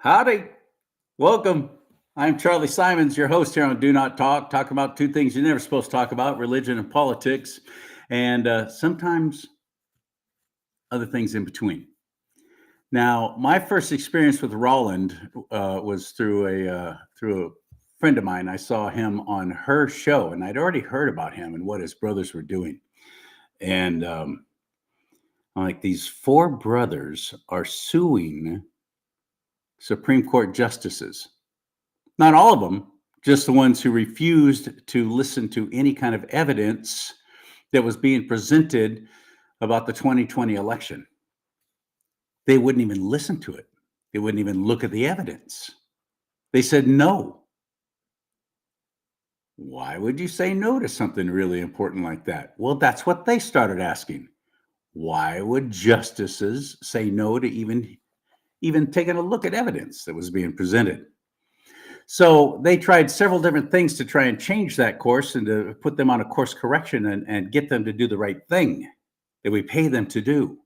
Howdy. Welcome. I'm Charlie Simons, your host here on Do Not Talk. Talk about two things you're never supposed to talk about: religion and politics, and sometimes other things in between. Now, my first experience with Roland was through a friend of mine. I saw him on her show, and I'd already heard about him and what his brothers were doing. And I'm like, these four brothers are suing Supreme Court justices. Not all of them, just the ones who refused to listen to any kind of evidence that was being presented about the 2020 election. They wouldn't even listen to it. They wouldn't even look at the evidence. They said no. Why would you say no to something really important like that? Well, that's what they started asking. Why would justices say no to even taking a look at evidence that was being presented? So they tried several different things to try and change that course and to put them on a course correction and get them to do the right thing that we pay them to do.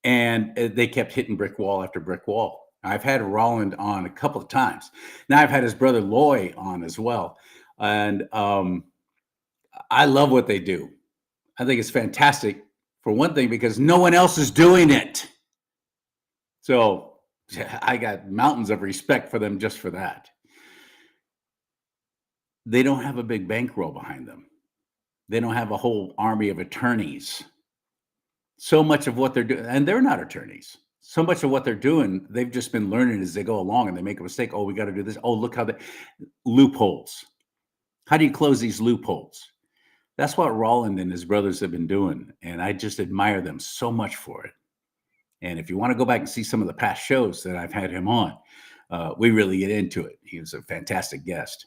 And they kept hitting brick wall after brick wall. I've had Roland on a couple of times. Now I've had his brother Loy on as well. And I love what they do. I think it's fantastic, for one thing, because no one else is doing it. So I got mountains of respect for them just for that. They don't have a big bankroll behind them. They don't have a whole army of attorneys. So much of what they're doing, and they're not attorneys. So much of what they're doing, they've just been learning as they go along, and they make a mistake. Oh, we got to do this. Oh, look how loopholes. How do you close these loopholes? That's what Roland and his brothers have been doing, and I just admire them so much for it. And if you want to go back and see some of the past shows that I've had him on, we really get into it. He was a fantastic guest.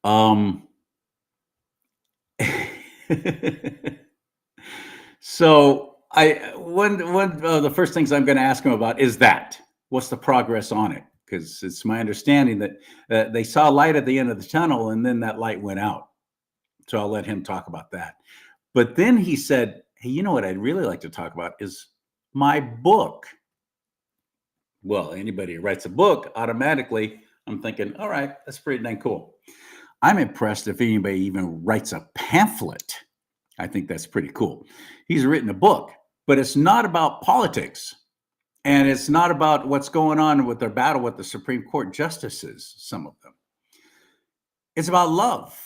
So one of the first things I'm going to ask him about is what's the progress on it? Because it's my understanding that they saw light at the end of the tunnel, and then that light went out. So I'll let him talk about that. But then he said, hey, you know what I'd really like to talk about is my book. Well, anybody who writes a book, automatically, I'm thinking, all right, that's pretty dang cool. I'm impressed if anybody even writes a pamphlet. I think that's pretty cool. He's written a book, but it's not about politics. And it's not about what's going on with their battle with the Supreme Court justices, some of them. It's about love.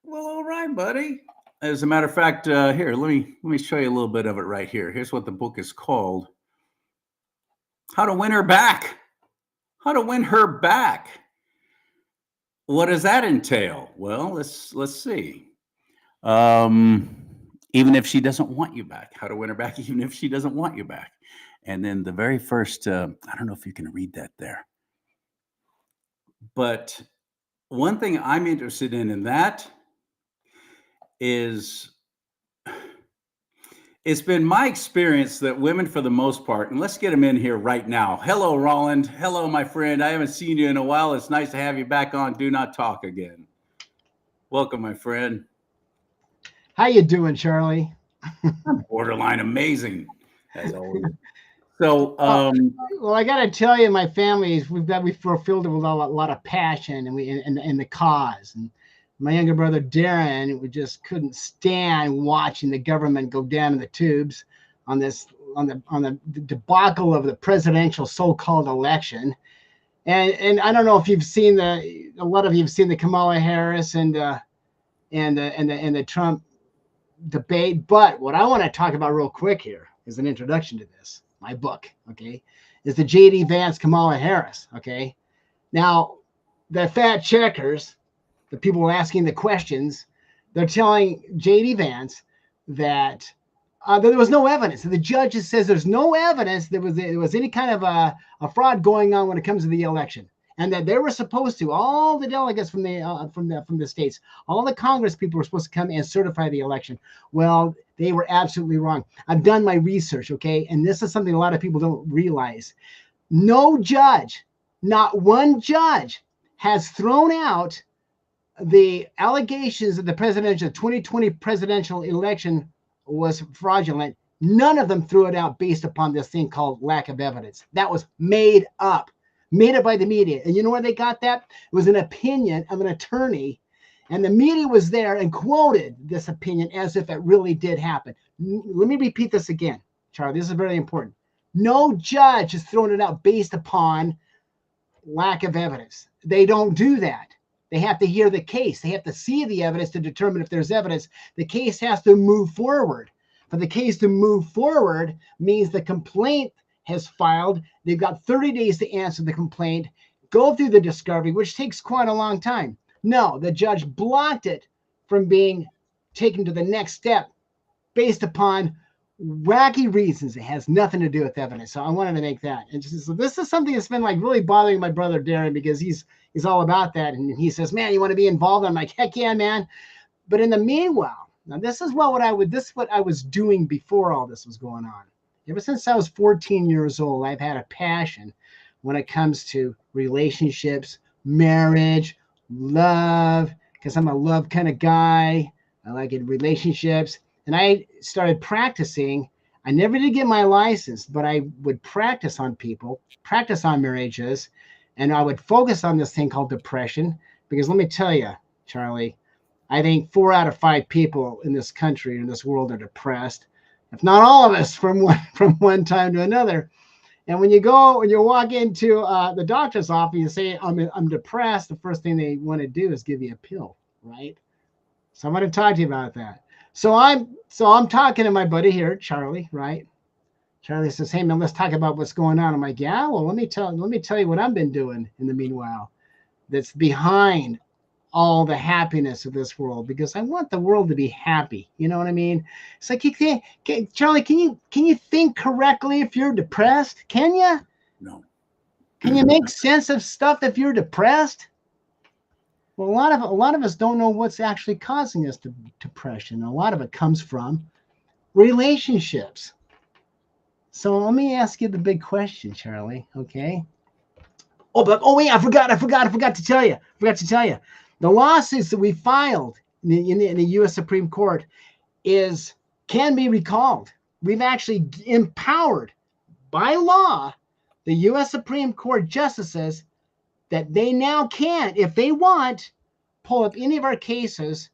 Well, all right, buddy. As a matter of fact, here, let me show you a little bit of it right here. Here's what the book is called. How to Win Her Back. How to Win Her Back. What does that entail? Well, let's see. Even if she doesn't want you back. How to win her back, even if she doesn't want you back. And then the very first, I don't know if you can read that there. But one thing I'm interested in that is, it's been my experience that women, for the most part, and let's get them in here right now. Hello, Roland. Hello, my friend. I haven't seen you in a while. It's nice to have you back on Do Not Talk again. Welcome, my friend. How you doing, Charlie? I'm borderline amazing, as always. So, well, I got to tell you, my family we fulfilled it with a lot of passion and the cause. And my younger brother Darren, we just couldn't stand watching the government go down in the tubes on the debacle of the presidential so-called election. And I don't know if you've seen a lot of you have seen the Kamala Harris and the Trump debate, but what I want to talk about real quick here is an introduction to this. My book, okay, is the J.D. Vance Kamala Harris. Okay, now the fact checkers, the people asking the questions, they're telling J.D. Vance that there was no evidence. The judge says there's no evidence there was any kind of a fraud going on when it comes to the election. And that they were supposed to, all the delegates from the states, all the Congress people were supposed to come and certify the election. Well, they were absolutely wrong. I've done my research, okay? And this is something a lot of people don't realize. No judge, not one judge, has thrown out the allegations that the 2020 presidential election was fraudulent None of them threw it out based upon this thing called lack of evidence. That was made up by the media. And you know where they got that? It was an opinion of an attorney. And the media was there and quoted this opinion as if it really did happen. Let me repeat this again, Charlie. This is very important. No judge is throwing it out based upon lack of evidence. They don't do that. They have to hear the case. They have to see the evidence to determine if there's evidence. The case has to move forward. For the case to move forward means the complaint has filed. They've got 30 days to answer the complaint, go through the discovery, which takes quite a long time. No, the judge blocked it from being taken to the next step based upon wacky reasons. It has nothing to do with evidence. So I wanted to make that. And so this is something that's been like really bothering my brother Darren, because he's all about that. And he says, man, you want to be involved? I'm like, heck yeah, man. But in the meanwhile, now this is what I was doing before all this was going on. Ever since I was 14 years old, I've had a passion when it comes to relationships, marriage, love, because I'm a love kind of guy. I like it, relationships. And I started practicing. I never did get my license, but I would practice on people, practice on marriages, and I would focus on this thing called depression. Because let me tell you, Charlie, I think 4 out of 5 people in this country, in this world, are depressed, if not all of us, from one time to another. And when you walk into the doctor's office, you say, I'm depressed, the first thing they want to do is give you a pill, right? So I'm going to talk to you about that. So I'm talking to my buddy here, Charlie, right? Charlie says, hey man, let's talk about what's going on. I'm like, yeah, well, let me tell you what I've been doing in the meanwhile that's behind all the happiness of this world, because I want the world to be happy. You know what I mean? It's like, Charlie, can you think correctly if you're depressed? Can you? No. Can you make sense of stuff if you're depressed? Well, a lot of us don't know what's actually causing us depression. A lot of it comes from relationships. So let me ask you the big question, Charlie. Okay. Oh wait, I forgot to tell you. The lawsuits that we filed in the U.S. Supreme Court can be recalled. We've actually empowered by law the U.S. Supreme Court justices that they now can, if they want, pull up any of our cases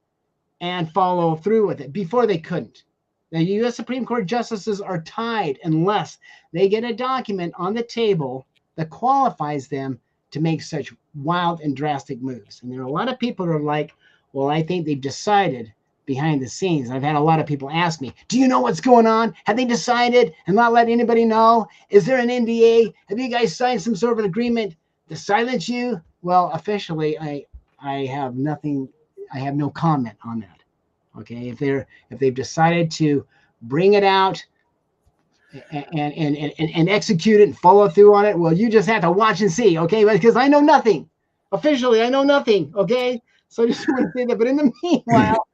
and follow through with it. Before they couldn't. The U.S. Supreme Court justices are tied unless they get a document on the table that qualifies them to make such wild and drastic moves. And there are a lot of people who are like, well, I think they've decided behind the scenes. I've had a lot of people ask me, do you know what's going on? Have they decided and not let anybody know? Is there an NDA? Have you guys signed some sort of an agreement to silence you? Well, officially, I have nothing. I have no comment on that. Okay, if they've decided to bring it out and execute it and follow through on it, well, you just have to watch and see. Okay, because I know nothing. Officially, I know nothing. Okay, so I just want to say that. But in the meanwhile.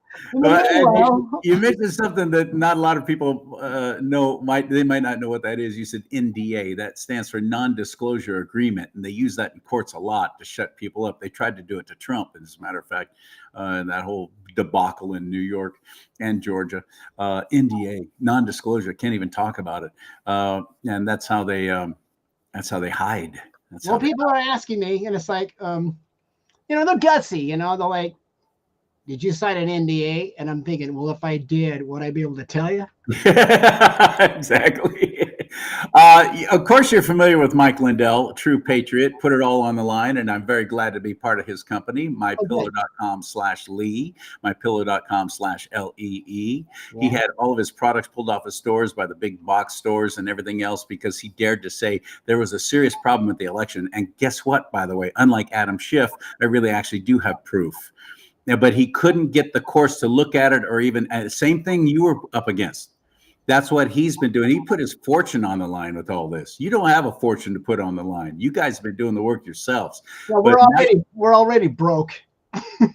You mentioned something that not a lot of people know. They might not know what that is. You said NDA. That stands for non-disclosure agreement, and they use that in courts a lot to shut people up. They tried to do it to Trump, as a matter of fact, that whole debacle in New York and Georgia. NDA, non-disclosure, can't even talk about it, and that's how they hide. People are asking me, and it's like, they're gutsy. They're like, did you sign an NDA? And I'm thinking, well, if I did, would I be able to tell you? Exactly. Of course, you're familiar with Mike Lindell, true patriot, put it all on the line. And I'm very glad to be part of his company, mypillow.com/Lee, mypillow.com/LEE. Yeah. He had all of his products pulled off his stores by the big box stores and everything else because he dared to say there was a serious problem with the election. And guess what, by the way, unlike Adam Schiff, I really actually do have proof. Yeah, but he couldn't get the courts to look at it, or even same thing you were up against. That's what he's been doing. He put his fortune on the line with all this. You don't have a fortune to put on the line. You guys have been doing the work yourselves. Well, we're already broke. Yeah,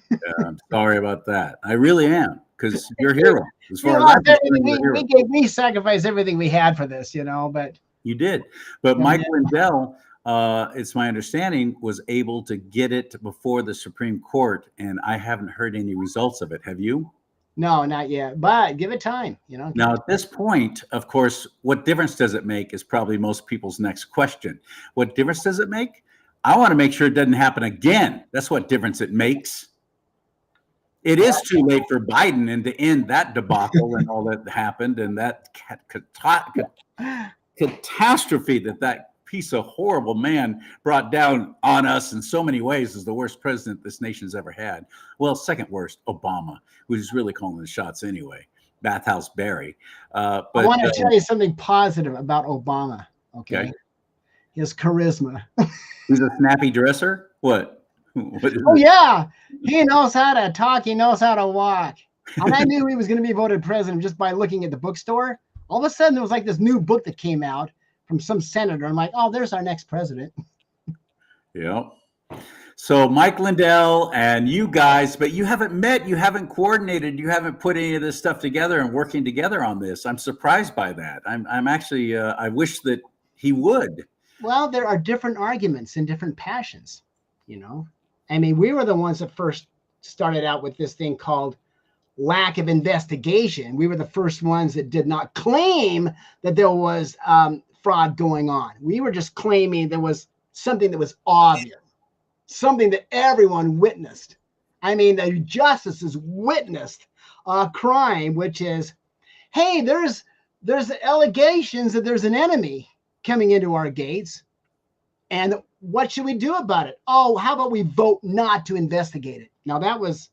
I'm sorry about that. I really am, because you're a hero. As far as we sacrificed everything we had for this, but you did. But Mike Lindell, it's my understanding, was able to get it before the Supreme Court, and I haven't heard any results of it. Have you? No, not yet. But give it time. You know. Now, at this point, of course, what difference does it make is probably most people's next question. What difference does it make? I want to make sure it doesn't happen again. That's what difference it makes. It is too late for Biden and to end that debacle and all that happened and that catastrophe that piece of horrible man brought down on us in so many ways is the worst president this nation's ever had. Well, second worst, Obama, who's really calling the shots anyway. Bathhouse Barry. But I want to tell you something positive about Obama. Okay. His charisma. He's a snappy dresser. What? Oh, yeah. He knows how to talk. He knows how to walk. And I knew he was going to be voted president just by looking at the bookstore. All of a sudden, there was like this new book that came out from some senator. I'm like, oh, there's our next president. Yeah. So Mike Lindell and you guys, but you haven't met, you haven't coordinated, you haven't put any of this stuff together and working together on this. I'm surprised by that. I'm actually, I wish that he would. Well, there are different arguments and different passions, you know. I mean, we were the ones that first started out with this thing called lack of investigation. We were the first ones that did not claim that there was fraud going on. We were just claiming there was something that was obvious, something that everyone witnessed. I mean, the justices witnessed a crime, which is, hey, there's allegations that there's an enemy coming into our gates. And what should we do about it? Oh, how about we vote not to investigate it? Now, that was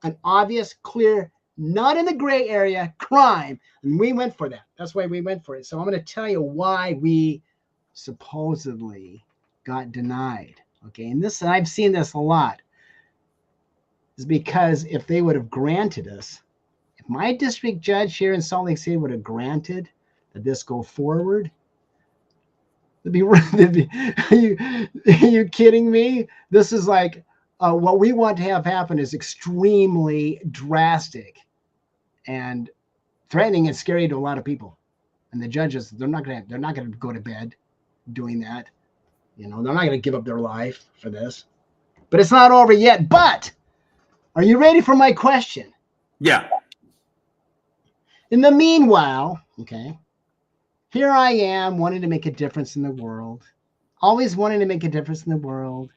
an obvious, clear, not in the gray area crime. And we went for that. That's why we went for it. So I'm going to tell you why we supposedly got denied. Okay. And this, I've seen this a lot, is because if they would have granted us, if my district judge here in Salt Lake City would have granted that this go forward, are you kidding me? This is like what we want to have happen is extremely drastic and threatening and scary to a lot of people. And the judges, they're not gonna go to bed doing that. You know, they're not gonna give up their life for this. But it's not over yet. But are you ready for my question? Yeah. In the meanwhile, okay, here I am wanting to make a difference in the world, always wanting to make a difference in the world,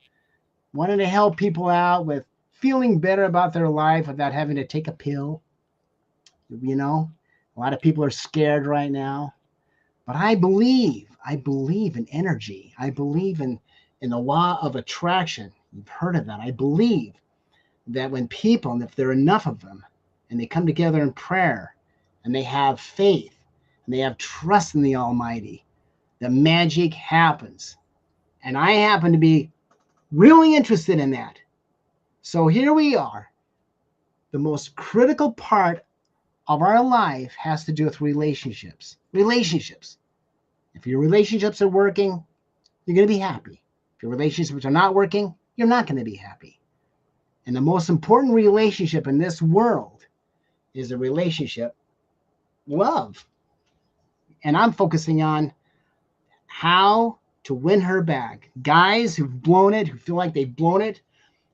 wanting to help people out with feeling better about their life without having to take a pill. You know, a lot of people are scared right now, but I believe in energy. I believe in the law of attraction. You've heard of that. I believe that when people, and if there are enough of them, and they come together in prayer and they have faith, and they have trust in the Almighty, the magic happens. And I happen to be really interested in that. So here we are. The most critical part of our life has to do with relationships. Relationships. If your relationships are working, you're going to be happy. If your relationships are not working, you're not going to be happy. And the most important relationship in this world is a relationship, love. And I'm focusing on how to win her back. Guys who've blown it, who feel like they've blown it,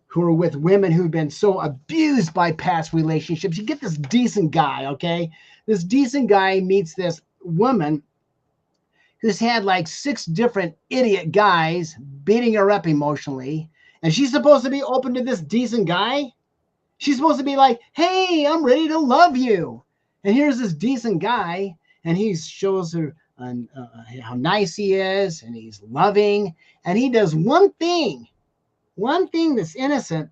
who are with women who've been so abused by past relationships. You get this decent guy, okay? This decent guy meets this woman who's had like 6 different idiot guys beating her up emotionally. And she's supposed to be open to this decent guy. She's supposed to be like, hey, I'm ready to love you. And here's this decent guy. And he shows her how nice he is, and he's loving. And he does one thing that's innocent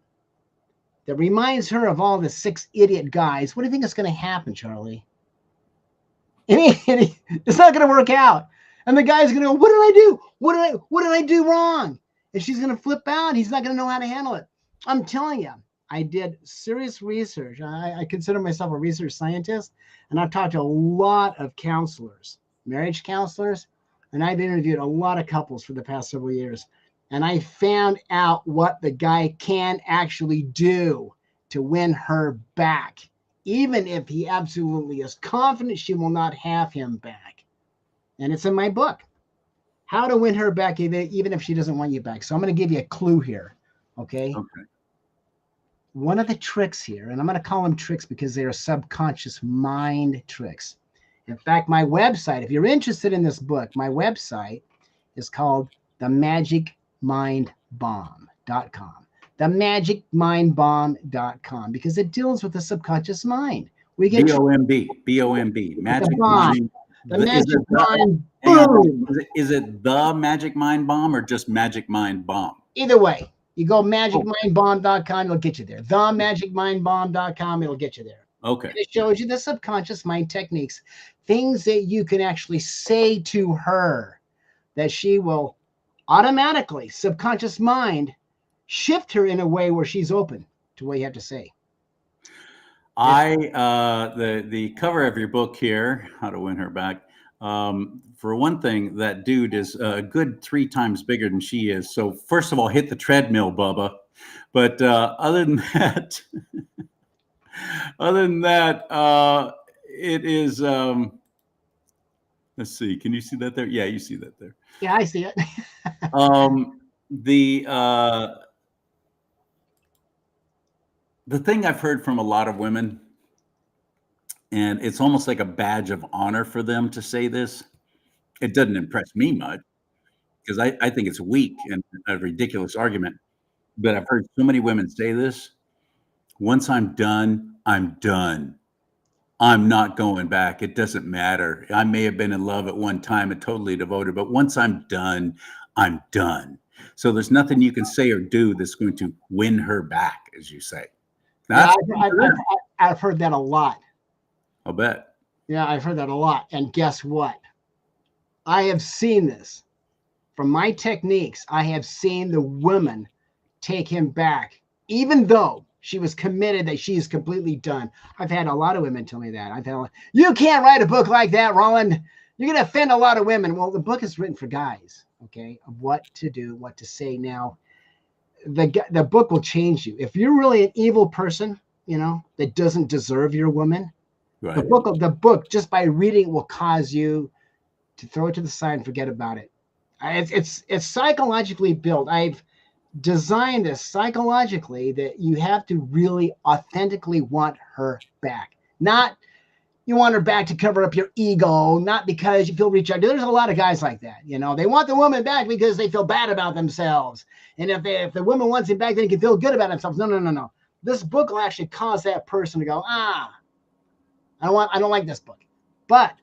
that reminds her of all the 6 idiot guys. What do you think is going to happen, Charlie? It's not going to work out. And the guy's going to go, what did I do? What did I do wrong? And she's going to flip out. He's not going to know how to handle it. I'm telling you, I did serious research. I consider myself a research scientist, and I've talked to a lot of counselors, marriage counselors, and I've interviewed a lot of couples for the past several years. And I found out what the guy can actually do to win her back, even if he absolutely is confident she will not have him back. And it's in my book, How to Win Her Back, even if she doesn't want you back. So I'm going to give you a clue here, okay? Okay. one of the tricks here, and I'm going to call them tricks because they are subconscious mind tricks. In fact, my website, if you're interested in this book, my website is called themagicmindbomb.com. Themagicmindbomb.com, because it deals with the subconscious mind. We get B-O-M-B, Magic Mind. The Magic Mind Boom. Is it the Magic Mind Bomb or just Magic Mind Bomb? Either way, you go magicmindbomb.com, it'll get you there. Themagicmindbomb.com, it'll get you there. Okay. And it shows you the subconscious mind techniques, things that you can actually say to her that she will automatically, subconscious mind, shift her in a way where she's open to what you have to say. The cover of your book here, How to Win Her Back. For one thing, that dude is a good 3 times bigger than she is. So first of all, hit the treadmill, Bubba. But other than that, it is. Let's see. Can you see that there? Yeah, you see that there. Yeah, I see it. The thing I've heard from a lot of women, and it's almost like a badge of honor for them to say this. It doesn't impress me much because I think it's weak and a ridiculous argument. But I've heard so many women say this. Once I'm done, I'm done. I'm not going back. It doesn't matter. I may have been in love at one time and totally devoted, but once I'm done, I'm done. So there's nothing you can say or do that's going to win her back, as you say. Yeah, I've heard that a lot. I'll bet. Yeah, I've heard that a lot. And guess what? I have seen this. From my techniques, I have seen the woman take him back, even though she was committed that she's completely done. I've had a lot of women tell me that. I've had, you can't write a book like that, Roland. You're going to offend a lot of women. Well, the book is written for guys, okay, of what to do, what to say. Now, the book will change you. If you're really an evil person, you know, that doesn't deserve your woman, right, the book, just by reading, will cause you to throw it to the side and forget about it. It's psychologically built. I've designed this psychologically that you have to really authentically want her back. Not you want her back to cover up your ego, not because you feel rejected. There's a lot of guys like that. You know, they want the woman back because they feel bad about themselves. And if the woman wants him back, then he can feel good about himself. No. This book will actually cause that person to go, I don't like this book. But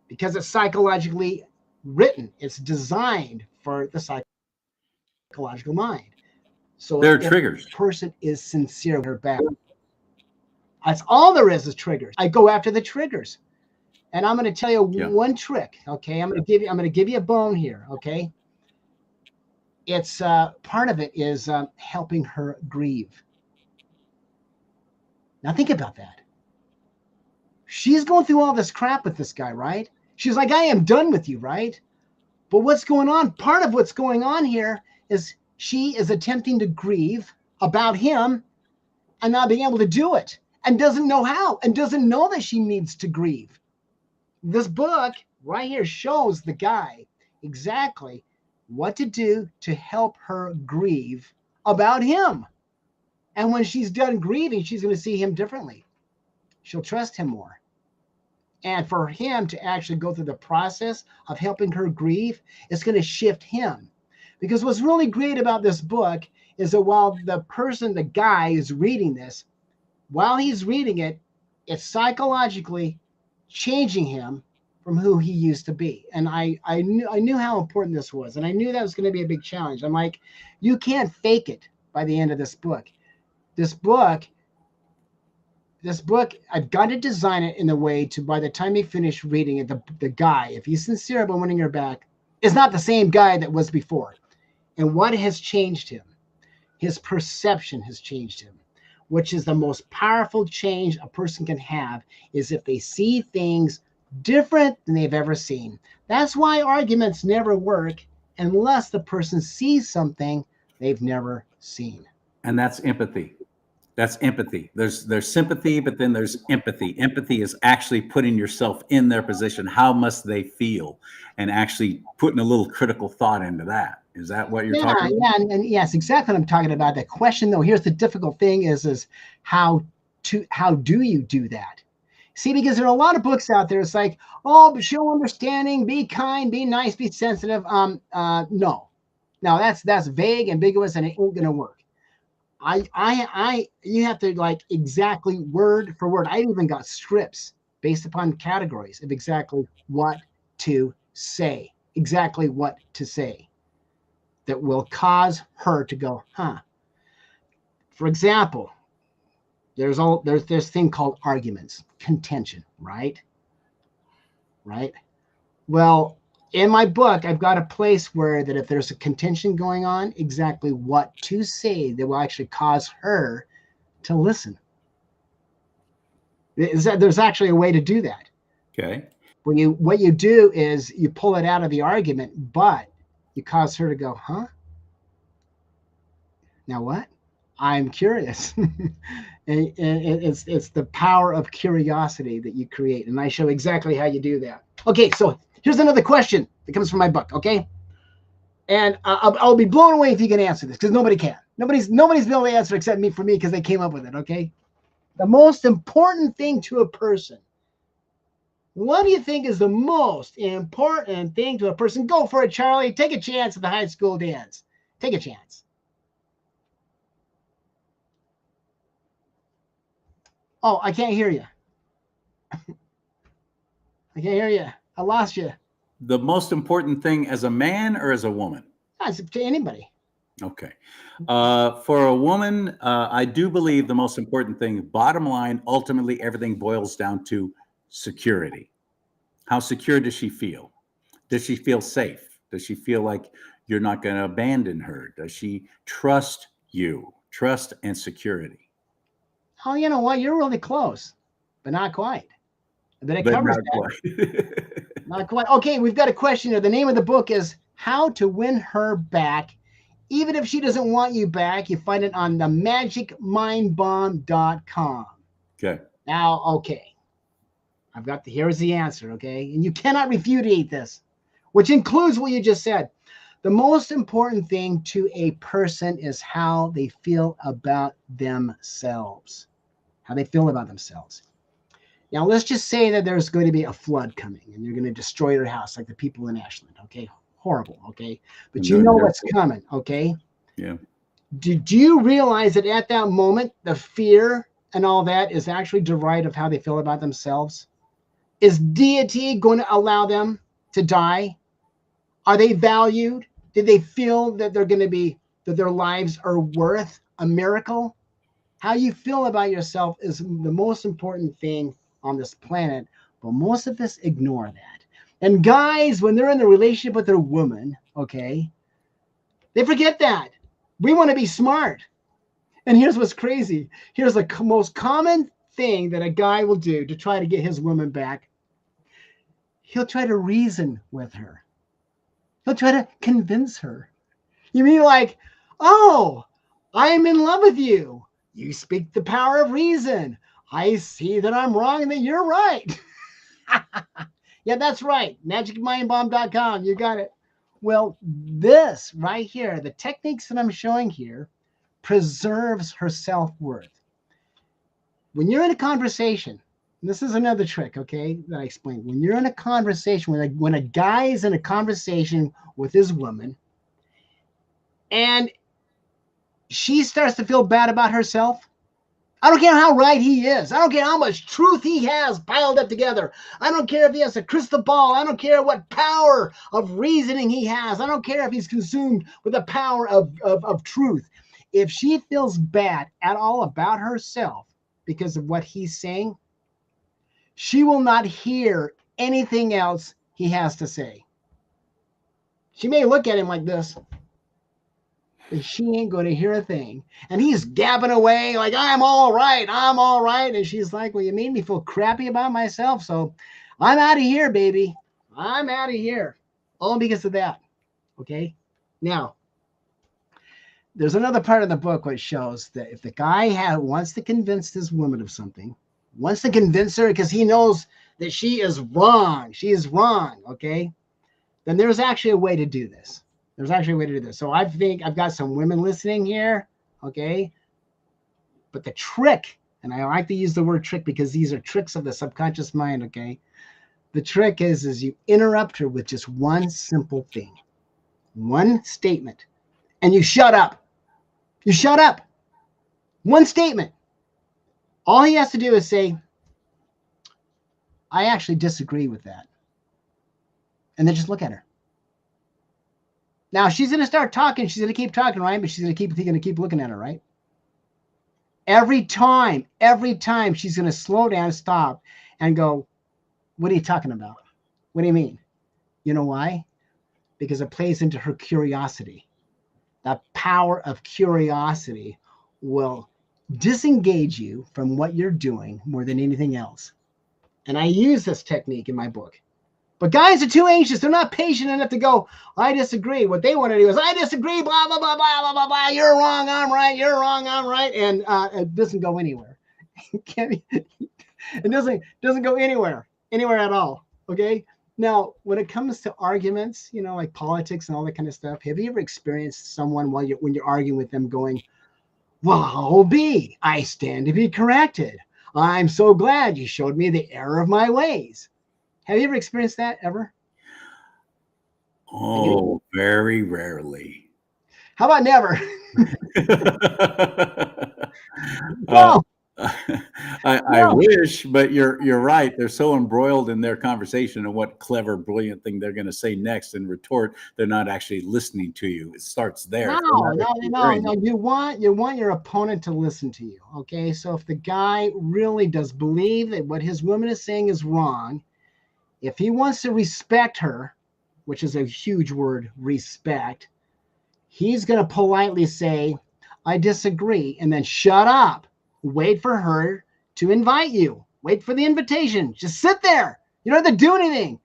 because it's psychologically written, it's designed for the psychological mind. So there are triggers. The person is sincere with her back. That's all there is triggers. I go after the triggers. And I'm going to tell you one trick, okay? I'm going to give you a bone here, okay? It's part of it is helping her grieve. Now think about that. She's going through all this crap with this guy, right? She's like, I am done with you, right? But what's going on? Part of what's going on here is she is attempting to grieve about him and not being able to do it, and doesn't know how, and doesn't know that she needs to grieve. This book right here shows the guy exactly what to do to help her grieve about him. And when she's done grieving, she's going to see him differently. She'll trust him more. And for him to actually go through the process of helping her grieve, it's going to shift him. Because what's really great about this book is that while the guy is reading this, while he's reading it, it's psychologically changing him from who he used to be. And I knew how important this was. And I knew that was going to be a big challenge. I'm like, you can't fake it by the end of this book. This book, I've got to design it in a way to, by the time you finish reading it, the guy, if he's sincere about winning her back, is not the same guy that was before. And what has changed him? His perception has changed him, which is the most powerful change a person can have, is if they see things different than they've ever seen. That's why arguments never work unless the person sees something they've never seen. And that's empathy. That's empathy. There's sympathy, but then there's empathy. Empathy is actually putting yourself in their position. How must they feel? And actually putting a little critical thought into that. Is that what you're Yeah, talking about? yeah, and yes, exactly what I'm talking about. The question though, here's the difficult thing is how do you do that? See, because there are a lot of books out there. It's like, oh, but show understanding, be kind, be nice, be sensitive. No, no, that's vague, ambiguous, and it ain't gonna work. You have to like exactly word for word. I even got scripts based upon categories of exactly what to say, exactly what to say that will cause her to go, huh? For example, there's this thing called arguments, contention, right? Right. Well, in my book, I've got a place where that if there's a contention going on, exactly what to say that will actually cause her to listen. There's actually a way to do that. Okay. What you do is you pull it out of the argument, but you cause her to go, huh? Now what? I'm curious. And it's the power of curiosity that you create. And I show exactly how you do that. Okay, so here's another question that comes from my book, okay? And I'll be blown away if you can answer this, because nobody can. Nobody's been able to answer except me for me, because they came up with it, okay? The most important thing to a person. What do you think is the most important thing to a person? Go for it, Charlie. Take a chance at the high school dance. Take a chance. Oh, I can't hear you. I can't hear you. I lost you. The most important thing as a man or as a woman? That's to anybody. Okay. For a woman, I do believe the most important thing, bottom line, ultimately, everything boils down to security. How secure does she feel? Does she feel safe? Does she feel like you're not going to abandon her? Does she trust you? Trust and security. Oh, you know what? You're really close, but not quite. But it But covers not that. quite. Not quite. Okay, we've got a question here. The name of the book is How to Win Her Back. Even if she doesn't want you back, you find it on the magicmindbomb.com. Okay. Now, okay. Here's the answer, okay? And you cannot refutate this, which includes what you just said. The most important thing to a person is how they feel about themselves. How they feel about themselves. Now, let's just say that there's going to be a flood coming and you're going to destroy your house like the people in Ashland, okay? Horrible, okay? But you know what's coming, okay? Yeah. Did you realize that at that moment, the fear and all that is actually derived of how they feel about themselves? Is deity going to allow them to die? Are they valued? Did they feel that that their lives are worth a miracle? How you feel about yourself is the most important thing on this planet, but most of us ignore that. And guys, when they're in a relationship with their woman, okay, they forget that. We want to be smart. And here's what's crazy. Here's the most common thing that a guy will do to try to get his woman back. He'll try to reason with her. He'll try to convince her. You mean like, oh, I'm in love with you. You speak the power of reason. I see that I'm wrong and that you're right. Yeah, that's right. Magicmindbomb.com. You got it. Well, this right here, the techniques that I'm showing here, preserves her self-worth. When you're in a conversation, this is another trick, okay, that I explained. When you're in a conversation, when a guy is in a conversation with his woman, and she starts to feel bad about herself, I don't care how right he is. I don't care how much truth he has piled up together. I don't care if he has a crystal ball. I don't care what power of reasoning he has. I don't care if he's consumed with the power of truth. If she feels bad at all about herself because of what he's saying, she will not hear anything else he has to say. She may look at him like this, but she ain't going to hear a thing. And he's gabbing away like, I'm all right. And she's like, well, you made me feel crappy about myself. So I'm out of here, baby. I'm out of here. All because of that. Okay. Now, there's another part of the book which shows that if the guy wants to convince this woman of something, wants to convince her because he knows that she is wrong, okay, then there's actually a way to do this. So I think I've got some women listening here, okay? But the trick, and I like to use the word trick because these are tricks of the subconscious mind, okay? The trick is you interrupt her with just one simple thing, one statement, and you shut up. You shut up. One statement. All he has to do is say, I actually disagree with that. And then just look at her. Now she's going to start talking. She's going to keep talking, right? But she's going to keep looking at her, right? Every time she's going to slow down, stop, and go, what are you talking about? What do you mean? You know why? Because it plays into her curiosity. The power of curiosity will disengage you from what you're doing more than anything else. And I use this technique in my book. But guys are too anxious. They're not patient enough to go, I disagree. What they want to do is, I disagree, blah, blah, blah, blah, blah, blah, blah. You're wrong, I'm right. You're wrong, I'm right. And it doesn't go anywhere. It doesn't go anywhere at all. Okay. Now, when it comes to arguments, like politics and all that kind of stuff, have you ever experienced someone when you're arguing with them going, well, B, I stand to be corrected. I'm so glad you showed me the error of my ways. Have you ever experienced that ever? Oh, very rarely. How about never? No. I wish, but you're right. They're so embroiled in their conversation and what clever, brilliant thing they're going to say next and retort. They're not actually listening to you. It starts there. No. You want your opponent to listen to you. Okay. So if the guy really does believe that what his woman is saying is wrong, if he wants to respect her, which is a huge word, respect, he's going to politely say, I disagree, and then shut up. Wait for her to invite you. Wait for the invitation. Just sit there. You don't have to do anything.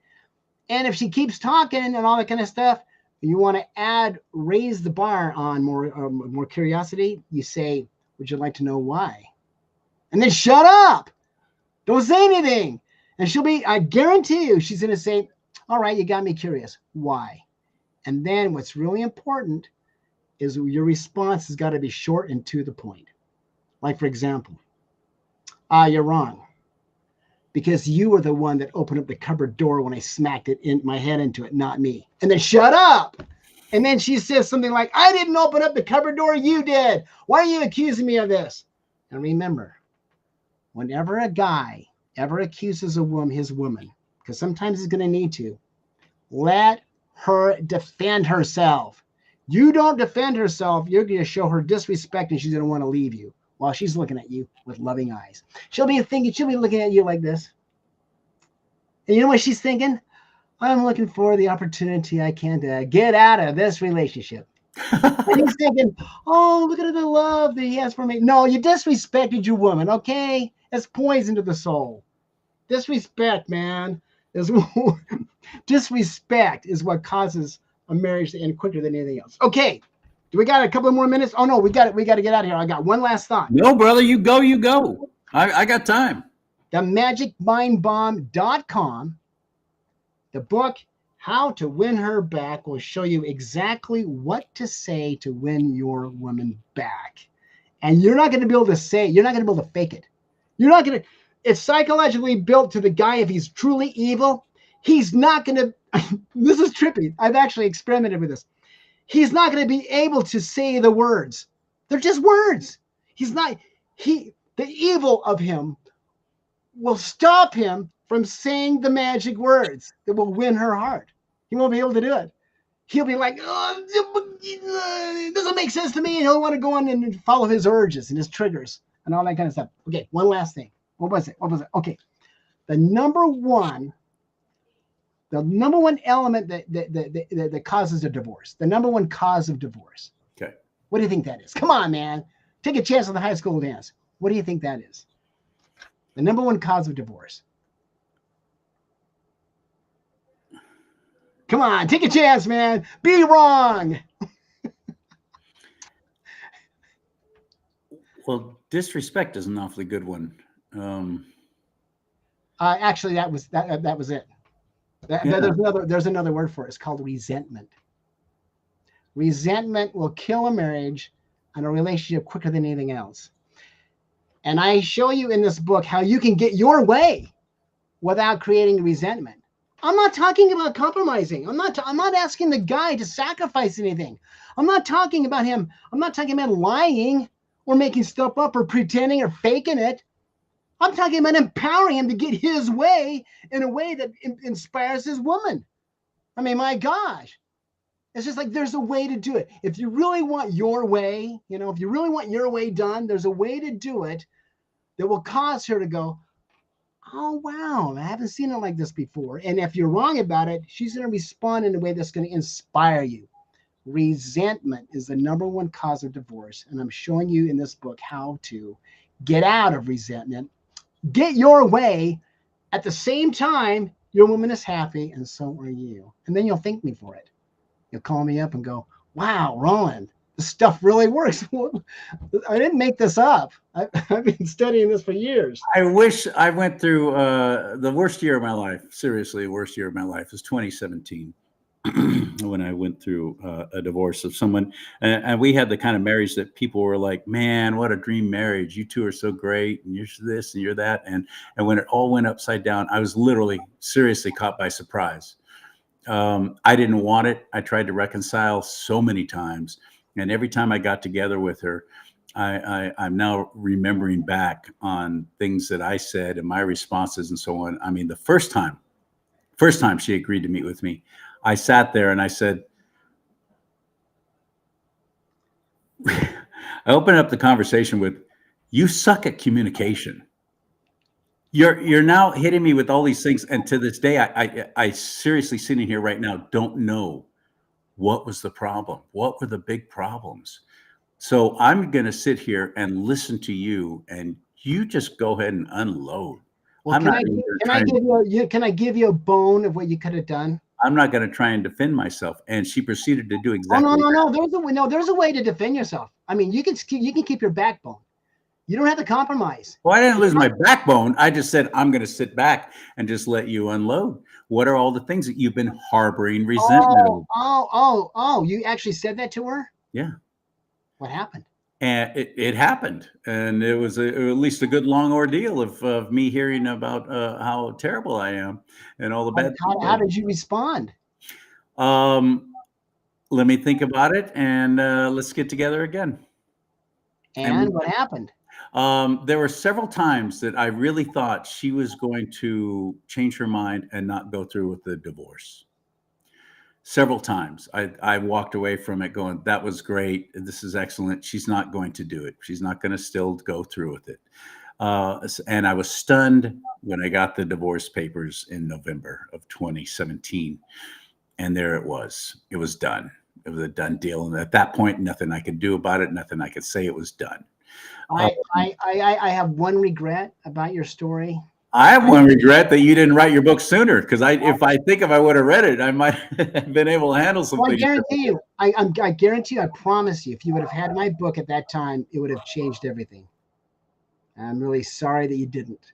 And if she keeps talking and all that kind of stuff, you want to raise the bar on more curiosity. You say, would you like to know why? And then shut up. Don't say anything. And I guarantee you, she's going to say, all right, you got me curious. Why? And then what's really important is your response has got to be short and to the point. Like, for example, you're wrong. Because you were the one that opened up the cupboard door when I smacked my head into it, not me. And then shut up. And then she says something like, I didn't open up the cupboard door, you did. Why are you accusing me of this? And remember, whenever a guy ever accuses his woman, because sometimes he's going to need to, let her defend herself. You don't defend herself, you're going to show her disrespect and she's going to want to leave you while she's looking at you with loving eyes. She'll be looking at you like this. And you know what she's thinking? I'm looking for the opportunity I can to get out of this relationship. And he's thinking, oh, look at the love that he has for me. No, you disrespected your woman, okay? It's poison to the soul. Disrespect, man, disrespect is what causes a marriage to end quicker than anything else. Okay. Do we got a couple more minutes? Oh no, we got to get out of here. I got one last thought. No, brother, you go. I got time. TheMagicMindBomb.com. The book, How to Win Her Back, will show you exactly what to say to win your woman back. And you're not going to be able to fake it. It's psychologically built to the guy. If he's truly evil, he's not going to, this is trippy. I've actually experimented with this. He's not going to be able to say the words. They're just words. The evil of him will stop him from saying the magic words that will win her heart. He won't be able to do it. He'll be like, oh, it doesn't make sense to me. And he'll want to go on and follow his urges and his triggers and all that kind of stuff. Okay, one last thing. What was it? Okay. The number one element that causes a divorce, the number one cause of divorce. Okay. What do you think that is? Come on, man. Take a chance on the high school dance. What do you think that is? The number one cause of divorce. Come on, take a chance, man. Be wrong. Well, disrespect is an awfully good one. Actually, that was it. Yeah. There's another word for it. It's called resentment. Resentment will kill a marriage and a relationship quicker than anything else. And I show you in this book how you can get your way without creating resentment. I'm not talking about compromising. I'm not asking the guy to sacrifice anything. I'm not talking about lying or making stuff up or pretending or faking it. I'm talking about empowering him to get his way in a way that inspires his woman. I mean, my gosh. It's just like there's a way to do it. If you really want your way, if you really want your way done, there's a way to do it that will cause her to go, oh, wow, I haven't seen it like this before. And if you're wrong about it, she's going to respond in a way that's going to inspire you. Resentment is the number one cause of divorce. And I'm showing you in this book how to get out of resentment, get your way. At the same time, your woman is happy and so are you. And then you'll thank me for it. You'll call me up and go, wow, Roland, this stuff really works. I didn't make this up. I've been studying this for years. I wish I went through the worst year of my life. Seriously, the worst year of my life was 2017 when I went through a divorce of someone. And we had the kind of marriage that people were like, man, what a dream marriage. You two are so great. And you're this and you're that. And when it all went upside down, I was literally seriously caught by surprise. I didn't want it. I tried to reconcile so many times. And every time I got together with her, I'm now remembering back on things that I said and my responses and so on. I mean, the first time she agreed to meet with me, I sat there and I said, I opened up the conversation with, you suck at communication. You're now hitting me with all these things. And to this day, I seriously sitting here right now, don't know what was the problem. What were the big problems? So I'm going to sit here and listen to you and you just go ahead and unload. Well, can I give you a bone of what you could have done? I'm not going to try and defend myself. And she proceeded to do exactly. No. There's a way to defend yourself. I mean, you can keep your backbone. You don't have to compromise. Well, I didn't lose my backbone. I just said, I'm going to sit back and just let you unload. What are all the things that you've been harboring resentment over? Oh, you actually said that to her? Yeah. What happened? And it happened. And it was at least a good long ordeal of me hearing about how terrible I am and all the bad things. How did you respond? Let me think about it and let's get together again. And what happened? There were several times that I really thought she was going to change her mind and not go through with the divorce. Several times I walked away from it going, that was great. This is excellent. She's not going to do it. She's not going to still go through with it. And I was stunned when I got the divorce papers in November of 2017. And there it was. It was done. It was a done deal. And at that point, nothing I could do about it. Nothing I could say. It was done. I have one regret about your story. I have one regret that you didn't write your book sooner, because if I would have read it, I might have been able to handle something. Well, I guarantee you, I promise you, if you would have had my book at that time, it would have changed everything. I'm really sorry that you didn't.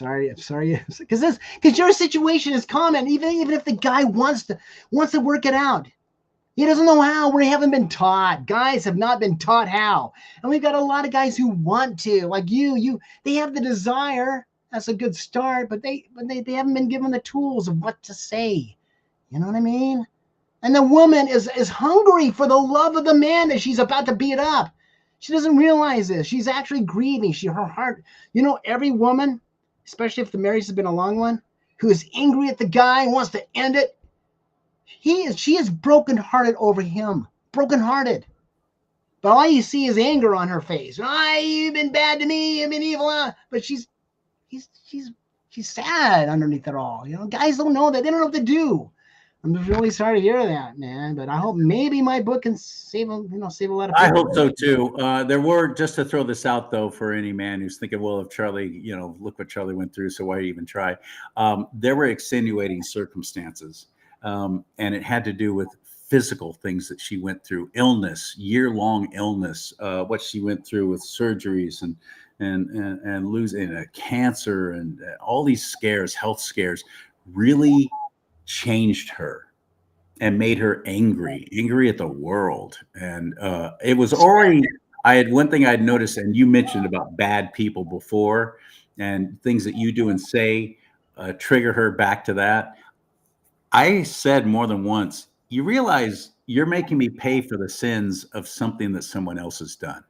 I'm sorry, because your situation is common. Even if the guy wants to work it out, he doesn't know how. We haven't been taught. Guys have not been taught how, and we've got a lot of guys who want to, like you. They have the desire. That's a good start, but they haven't been given the tools of what to say. You know what I mean? And the woman is hungry for the love of the man that she's about to beat up. She doesn't realize this. She's actually grieving. Her heart, every woman, especially if the marriage has been a long one, who is angry at the guy and wants to end it, she is brokenhearted over him. Brokenhearted. But all you see is anger on her face. You've been bad to me. You've been evil. But she's sad underneath it all. Guys don't know that. They don't know what to do. I'm just really sorry to hear that, man. But I hope maybe my book can save a lot of people. I hope so too. There were, just to throw this out though, for any man who's thinking, well, if Charlie, look what Charlie went through, so why even try? There were extenuating circumstances, and it had to do with physical things that she went through, illness, year-long illness, what she went through with surgeries and losing cancer and all these scares, health scares, really changed her and made her angry at the world. And it was already, I had one thing I'd noticed, and you mentioned about bad people before, and things that you do and say trigger her back to that. I said more than once, you realize you're making me pay for the sins of something that someone else has done.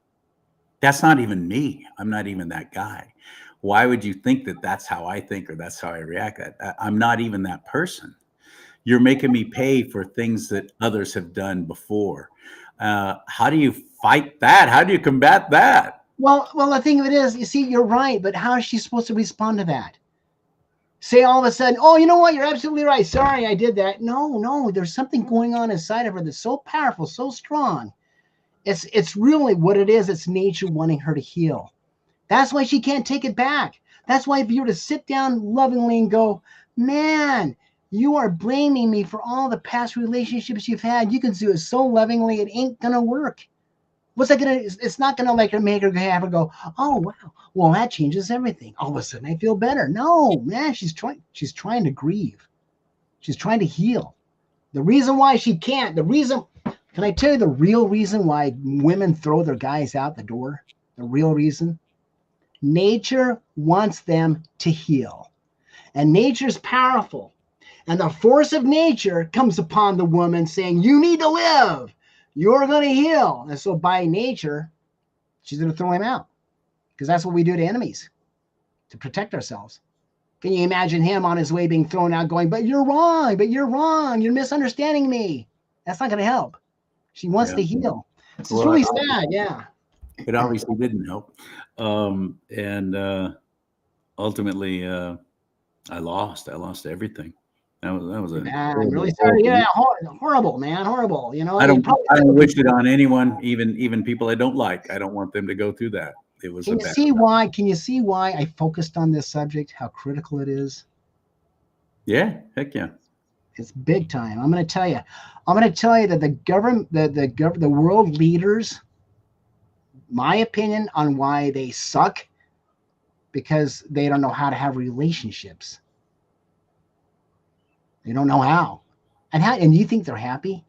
That's not even me. I'm not even that guy. Why would you think that that's how I think or that's how I react? I'm not even that person. You're making me pay for things that others have done before. How do you fight that? How do you combat that? Well, the thing of it is, you see, you're right, but how is she supposed to respond to that? Say all of a sudden, oh, you know what? You're absolutely right. Sorry, I did that. No, there's something going on inside of her that's so powerful, so strong. It's really what it is. It's nature wanting her to heal. That's why she can't take it back. That's why if you were to sit down lovingly and go, man, you are blaming me for all the past relationships you've had. You can do it so lovingly, it ain't gonna work. What's that gonna? It's not gonna make her have her go, oh wow, well that changes everything. All of a sudden I feel better. No, man, she's trying to grieve. She's trying to heal. The reason why she can't, can I tell you the real reason why women throw their guys out the door? The real reason? Nature wants them to heal. And nature's powerful. And the force of nature comes upon the woman saying, you need to live. You're going to heal. And so by nature, she's going to throw him out. Because that's what we do to enemies, to protect ourselves. Can you imagine him on his way being thrown out going, but you're wrong, you're misunderstanding me. That's not going to help. She wants to heal. It's really sad, yeah. It obviously didn't help. Ultimately, I lost everything. That was a I'm really sorry. Yeah, horrible, man, horrible. You know, I don't wish it on anyone, even people I don't like. I don't want them to go through that. It was. Can you see why I focused on this subject? How critical it is. Yeah, heck yeah. It's big time. I'm going to tell you that the government, the world leaders, my opinion on why they suck, because they don't know how to have relationships. They don't know how. And you think they're happy?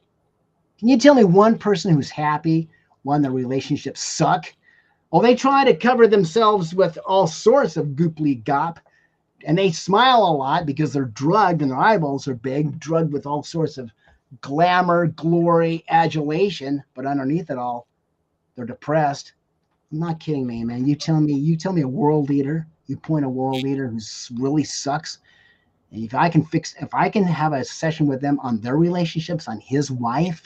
Can you tell me one person who's happy when the relationships suck? Oh, they try to cover themselves with all sorts of gooply gop, and they smile a lot because they're drugged and their eyeballs are big, drugged with all sorts of glamour, glory, adulation, but underneath it all, they're depressed. I'm not kidding me, man. You tell me a world leader, you point a world leader who really sucks, and if I can have a session with them on their relationships, on his wife,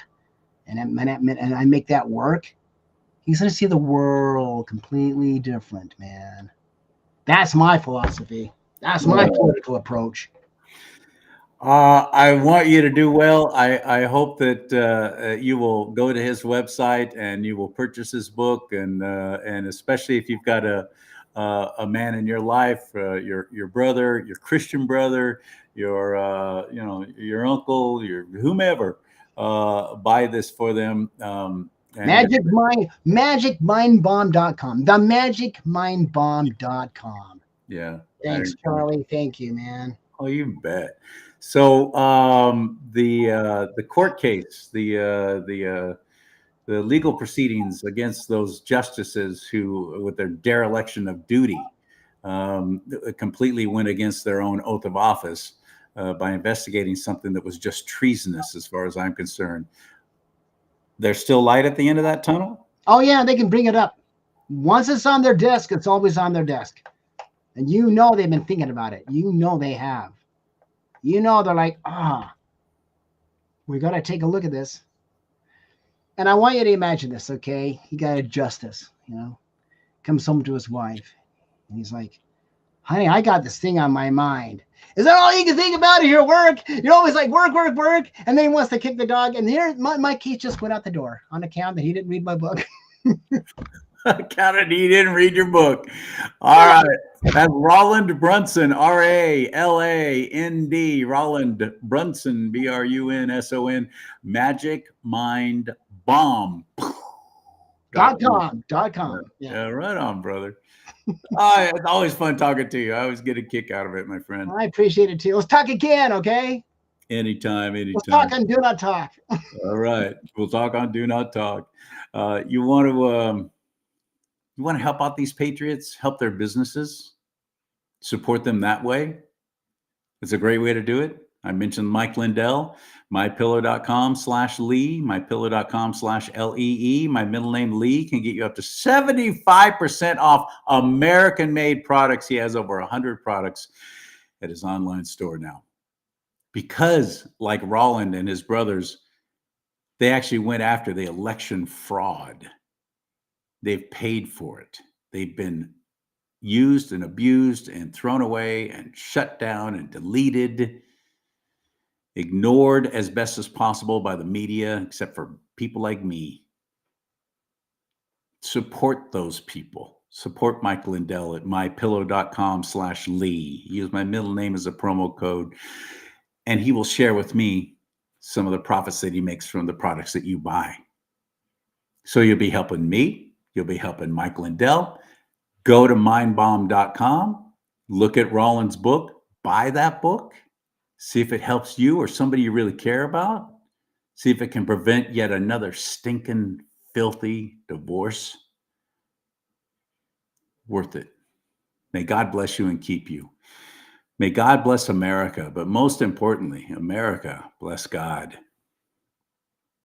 and I make that work, he's going to see the world completely different, man. That's my philosophy. That's my political approach. I want you to do well. I hope that you will go to his website and you will purchase his book, and especially if you've got a man in your life, your brother, your Christian brother, your uncle, your whomever, buy this for them. Magicmindbomb.com. Themagicmindbomb.com. Yeah. Thanks, Charlie. Thank you, man. Oh, you bet. So the court case, the legal proceedings against those justices who, with their dereliction of duty, completely went against their own oath of office by investigating something that was just treasonous, as far as I'm concerned. There's still light at the end of that tunnel? Oh, yeah, they can bring it up. Once it's on their desk, it's always on their desk. And you know they've been thinking about it. You know they have. You know they're like, we got to take a look at this. And I want you to imagine this, okay? He got a justice, comes home to his wife. And he's like, honey, I got this thing on my mind. Is that all you can think about is your work? You're always like, work. And then he wants to kick the dog. And here, my case just went out the door on account that he didn't read my book. Counted he didn't read your book. All right. That's Roland Brunson, RALAND, Roland Brunson, BRUNSON, Magic Mind Bomb. .com. Yeah, right on, brother. It's always fun talking to you. I always get a kick out of it, my friend. I appreciate it too. Let's talk again, okay? Anytime. Let's talk and do not talk. All right. We'll talk on Do Not Talk. You want to help out these patriots, help their businesses, support them that way? It's a great way to do it. I mentioned Mike Lindell, mypillow.com/Lee, mypillow.com/LEE. My middle name Lee can get you up to 75% off American-made products. He has over 100 products at his online store now. Because like Roland and his brothers, they actually went after the election fraud. They've paid for it. They've been used and abused and thrown away and shut down and deleted, ignored as best as possible by the media, except for people like me. Support those people. Support Mike Lindell at mypillow.com/Lee. Use my middle name as a promo code, and he will share with me some of the profits that he makes from the products that you buy. So you'll be helping me. You'll be helping Mike Lindell. Go to mindbomb.com, look at Roland's book, buy that book, see if it helps you or somebody you really care about, see if it can prevent yet another stinking, filthy divorce. Worth it. May God bless you and keep you. May God bless America, but most importantly, America bless God.